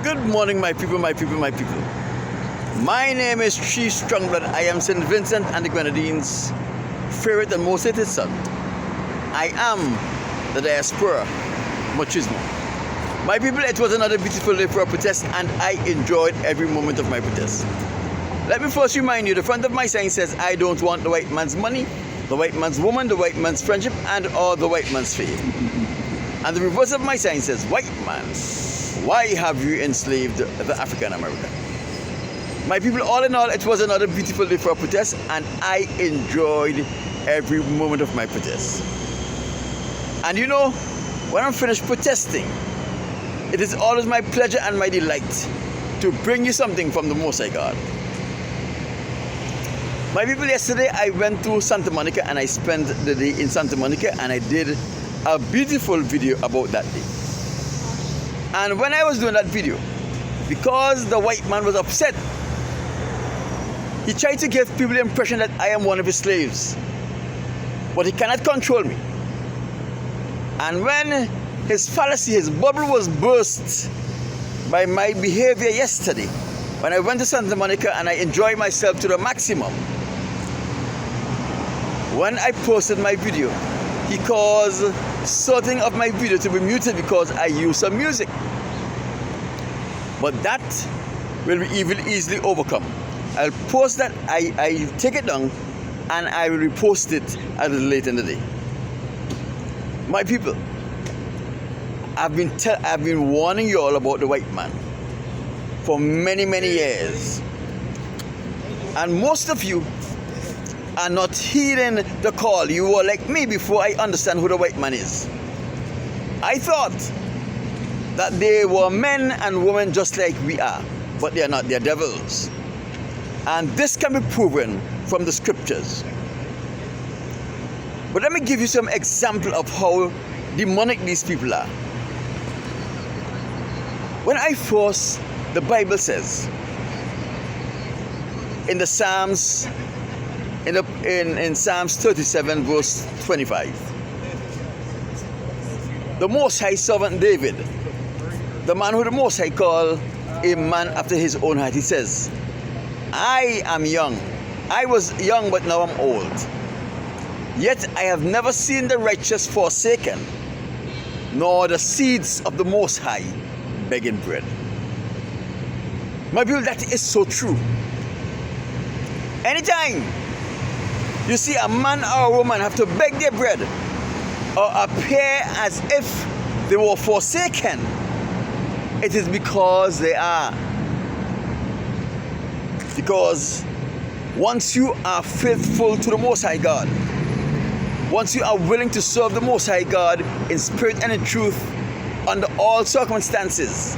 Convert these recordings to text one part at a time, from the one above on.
Good morning, my people, my people, my people. My name is Chief Strongblood. I am St. Vincent and the Grenadines' favorite and most hated son. I am the diaspora machismo. My people, it was another beautiful day for a protest, and I enjoyed every moment of my protest. Let me first remind you, the front of my sign says, I don't want the white man's money, the white man's woman, the white man's friendship, and or the white man's faith. And the reverse of my sign says, white man, why have you enslaved the African American? My people, all in all, it was another beautiful day for a protest, and I enjoyed every moment of my protest. And you know, when I'm finished protesting, it is always my pleasure and my delight to bring you something from the Most High God. My people, yesterday I went to Santa Monica and I spent the day in Santa Monica, and I did a beautiful video about that day. And when I was doing that video, because the white man was upset, he tried to give people the impression that I am one of his slaves, but he cannot control me. And when his fallacy, his bubble was burst by my behavior yesterday, when I went to Santa Monica and I enjoyed myself to the maximum, when I posted my video, he caused certain of my video to be muted because I used some music. But that will be easily overcome. I'll post that, I take it down, and I will repost it a little later in the day. My people, I've been warning you all about the white man for many years. And most of you are not heeding the call. You were like me before I understand who the white man is. I thought that they were men and women just like we are, but they are not, they're devils. And this can be proven from the scriptures. But let me give you some example of how demonic these people are. When I first, the Bible says in the Psalms, in Psalms 37 verse 25, the Most High servant David, the man who the Most High called a man after his own heart, he says, I am young. I was young, but now I'm old. Yet I have never seen the righteous forsaken, nor the seeds of the Most High begging bread. My people, that is so true. Anytime you see a man or a woman have to beg their bread or appear as if they were forsaken, it is because they are. Because once you are faithful to the Most High God, once you are willing to serve the Most High God in spirit and in truth under all circumstances,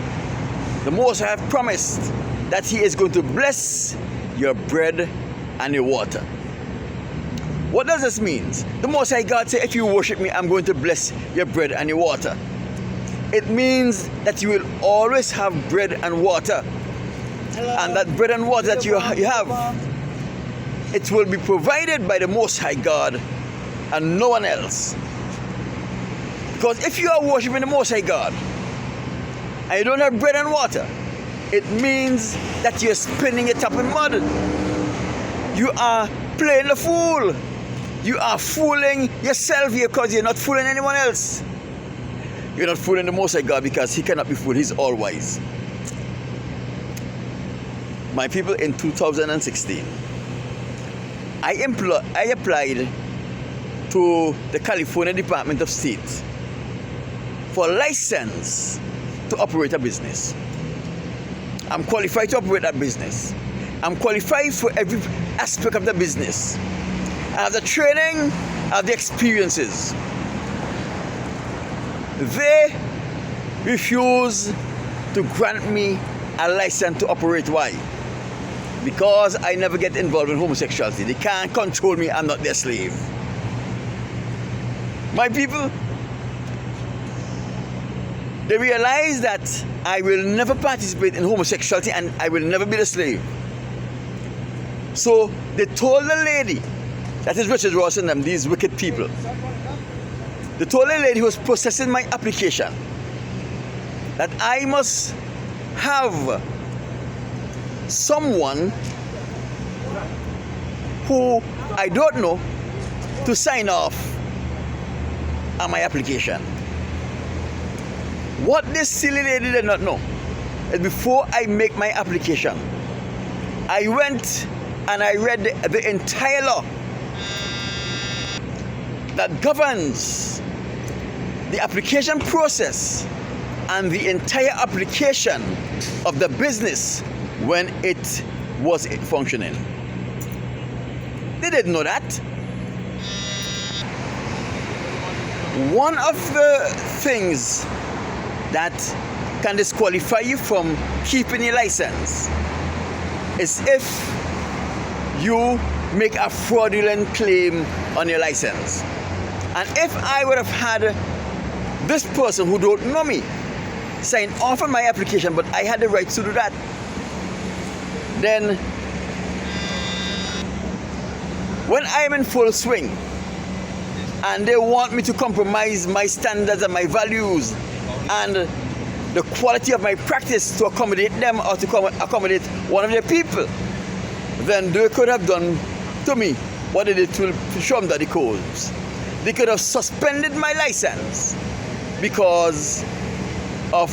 the Most High have promised that He is going to bless your bread and your water. What does this mean? The Most High God said, if you worship me, I'm going to bless your bread and your water. It means that you will always have bread and water. Hello. And that bread and water that you have, it will be provided by the Most High God and no one else. Because if you are worshiping the Most High God and you don't have bread and water, it means that you're spinning it up in mud. You are playing the fool. You are fooling yourself here because you're not fooling anyone else. You're not fooling the Most High God because He cannot be fooled. He's all wise. My people, in 2016, I applied to the California Department of State for a license to operate a business. I'm qualified to operate that business. I'm qualified for every aspect of the business. I have the training, I have the experiences. They refuse to grant me a license to operate. Why? Because I never get involved in homosexuality. They can't control me. I'm not their slave. My people, they realize that I will never participate in homosexuality and I will never be the slave. So they told the lady, that is Richard Ross and them, these wicked people, they told the lady who was processing my application that I must have someone who I don't know to sign off on my application. What this silly lady did not know is before I make my application, I went and I read the entire law that governs the application process and the entire application of the business when it was functioning. They didn't know that. One of the things that can disqualify you from keeping your license is if you make a fraudulent claim on your license. And if I would have had this person who don't know me sign off on my application, but I had the right to do that, then when I am in full swing and they want me to compromise my standards and my values and the quality of my practice to accommodate them or to accommodate one of their people, then they could have done to me what they did to Shom Daddy Coles. They could have suspended my license because of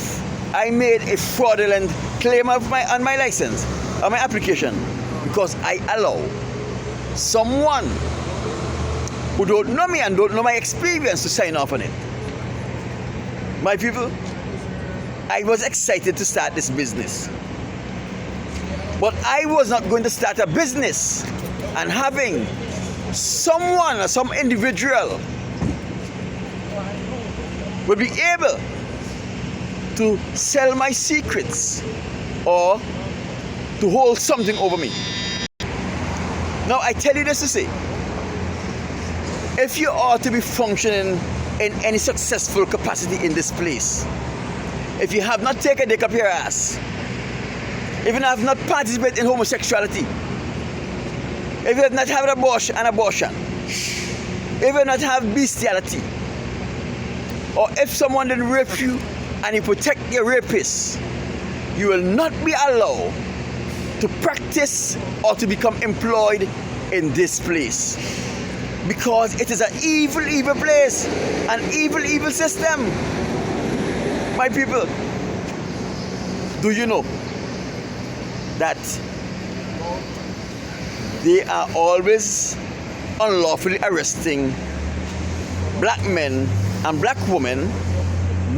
I made a fraudulent claim on my license, on my application, because I allow someone who don't know me and don't know my experience to sign off on it. My people, I was excited to start this business. But I was not going to start a business and having someone or some individual would be able to sell my secrets or to hold something over me. Now I tell you this to say, if you are to be functioning in any successful capacity in this place, if you have not taken a dick up your ass, if you have not participated in homosexuality, if you have not had an abortion, if you have not had bestiality, or if someone didn't rape you and you protect your rapist, you will not be allowed to practice or to become employed in this place. Because it is an evil, evil place, an evil, evil system. My people, do you know that they are always unlawfully arresting black men and black women,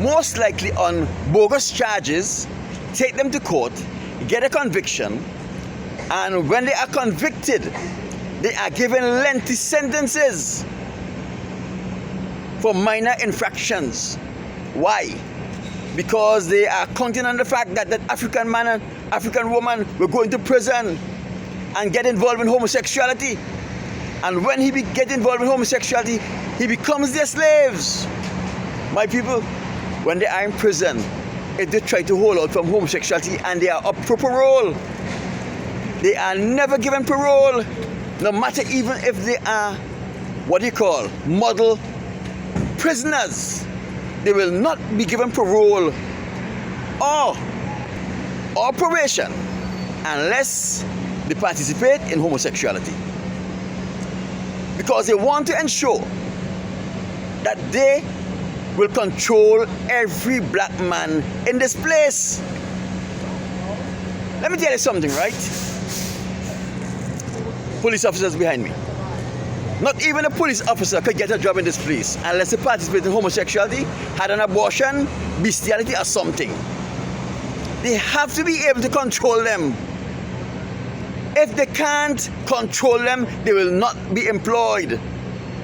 most likely on bogus charges, take them to court, get a conviction, and when they are convicted, they are given lengthy sentences for minor infractions. Why? Because they are counting on the fact that that African man and African woman will go into prison and get involved in homosexuality. And when he get involved in homosexuality, he becomes their slaves. My people, when they are in prison, if they try to hold out from homosexuality and they are up for parole, they are never given parole, no matter even if they are what you call model prisoners. They will not be given parole or probation unless they participate in homosexuality, because they want to ensure that they will control every black man in this place. Let me tell you something, right? Police officers behind me. Not even a police officer could get a job in this place unless they participate in homosexuality, had an abortion, bestiality, or something. They have to be able to control them. If they can't control them, they will not be employed.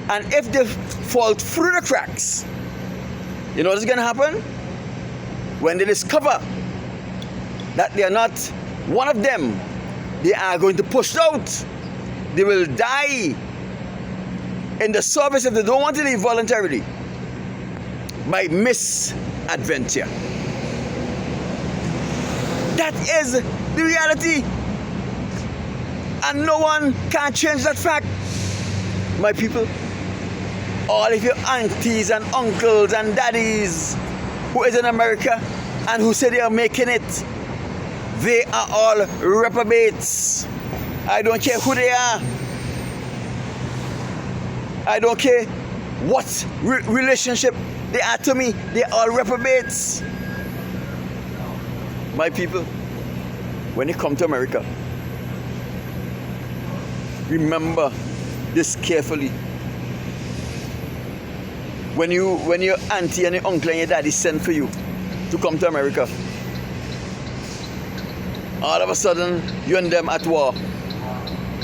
And if they fall through the cracks, you know what's going to happen? When they discover that they are not one of them, they are going to push out. They will die in the service if they don't want to leave voluntarily by misadventure. That is the reality, and no one can change that fact. My people, all of your aunties and uncles and daddies who is in America and who say they are making it, They are all reprobates. I don't care who they are. I don't care what relationship they are to me. They are all reprobates. My people, when you come to America, remember this carefully. When your auntie and your uncle and your daddy send for you to come to America, all of a sudden you and them at war,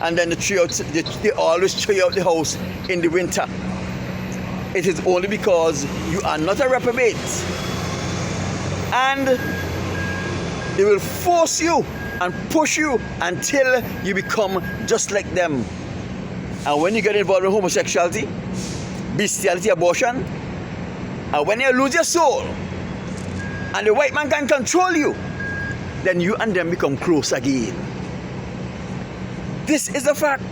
and then they always throw you out the house in the winter. It is only because you are not a reprobate, and they will force you and push you until you become just like them. And when you get involved in homosexuality, bestiality, abortion, and when you lose your soul and the white man can control you, then you and them become close again. This is a fact.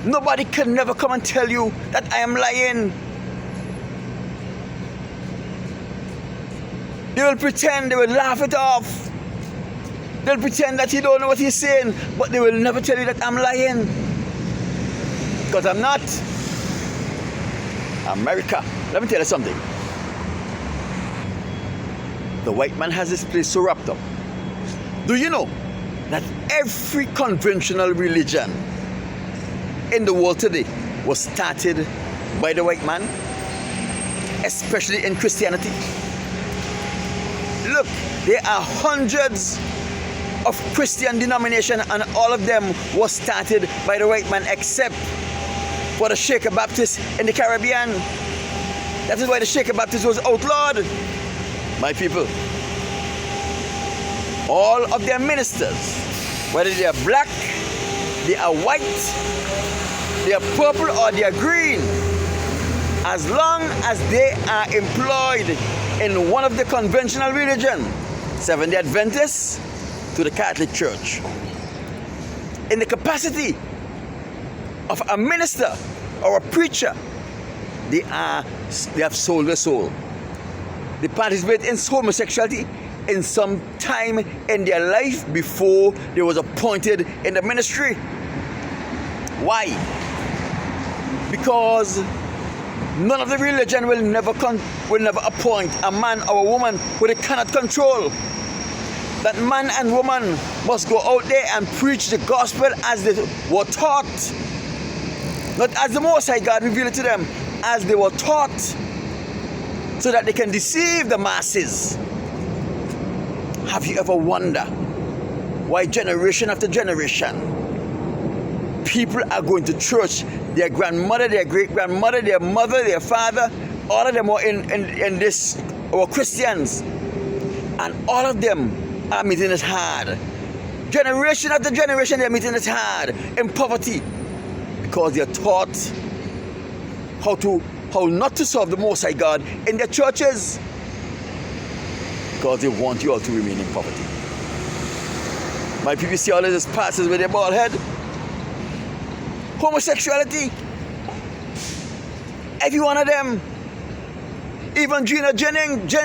Nobody can never come and tell you that I am lying. They will pretend, they will laugh it off. They'll pretend that you don't know what he's saying, but they will never tell you that I'm lying. Because I'm not. America, let me tell you something. The white man has this place so wrapped up. Do you know that every conventional religion in the world today was started by the white man, especially in Christianity? Look, there are hundreds of Christian denominations, and all of them was started by the white man, except for the Shaker Baptist in the Caribbean. That is why the Shaker Baptist was outlawed. My people, all of their ministers, whether they are black, they are white, they are purple, or they are green, as long as they are employed in one of the conventional religion, Seventh-day Adventists to the Catholic Church, in the capacity of a minister or a preacher, they have sold their soul. They participate in homosexuality in some time in their life before they was appointed in the ministry. Why? Because none of the religion will never appoint a man or a woman who they cannot control. That man and woman must go out there and preach the gospel as they were taught. Not as the Most High God revealed it to them, as they were taught, so that they can deceive the masses. Have you ever wondered why generation after generation people are going to church? Their grandmother, their great-grandmother, their mother, their father, all of them were in this, were Christians, and all of them are meeting it hard. Generation after generation, they're meeting it hard in poverty, because they're taught how not to serve the Most High God in their churches, because they want you all to remain in poverty. My people, see all of these pastors with their bald head. Homosexuality, every one of them, even Gina Jenkins,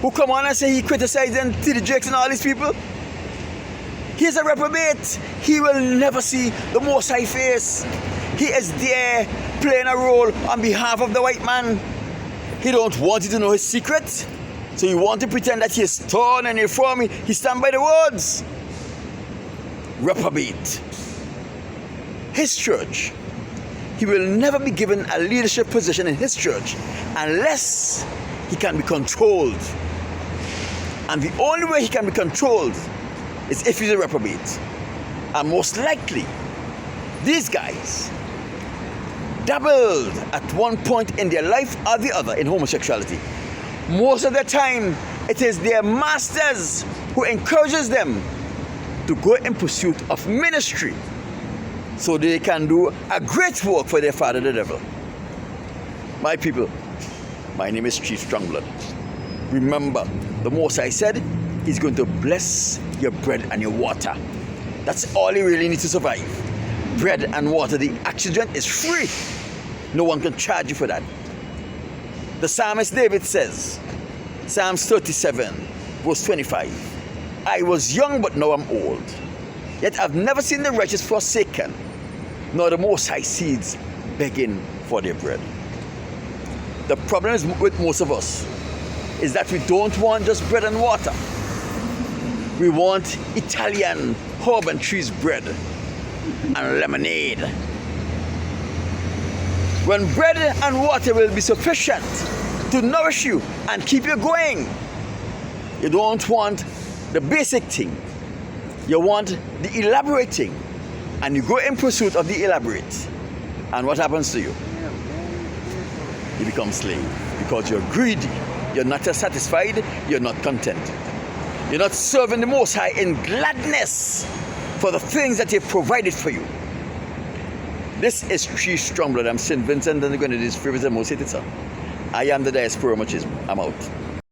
who come on and say he criticizing T.D. Jakes and all these people. He's a reprobate. He will never see the Most High face. He is there playing a role on behalf of the white man. He don't want you to know his secret, so you want to pretend that he is torn and informed. He stand by the words. Reprobate. His church, he will never be given a leadership position in his church unless he can be controlled. And the only way he can be controlled is if he's a reprobate. And most likely, these guys dabbled at one point in their life or the other in homosexuality. Most of the time, it is their masters who encourages them to go in pursuit of ministry so they can do a great work for their father, the devil. My people, my name is Chief Strongblood. Remember, the Most High said he's going to bless your bread and your water. That's all you really need to survive. Bread and water. The oxygen is free. No one can charge you for that. The psalmist David says, Psalms 37, verse 25. I was young, but now I'm old. Yet I've never seen the righteous forsaken, nor the Most High seeds begging for their bread. The problem is with most of us is that we don't want just bread and water. We want Italian herb and cheese bread and lemonade. When bread and water will be sufficient to nourish you and keep you going, you don't want the basic thing. You want the elaborate thing, and you go in pursuit of the elaborate. And what happens to you? You become slave because you're greedy. You're not satisfied. You're not contented. You're not serving the Most High in gladness for the things that He provided for you. This is Tree Strong Blood. I'm St. Vincent and the Grenadines, Free with the Most Hated Son. I am the Diaspora Machismo. I'm out.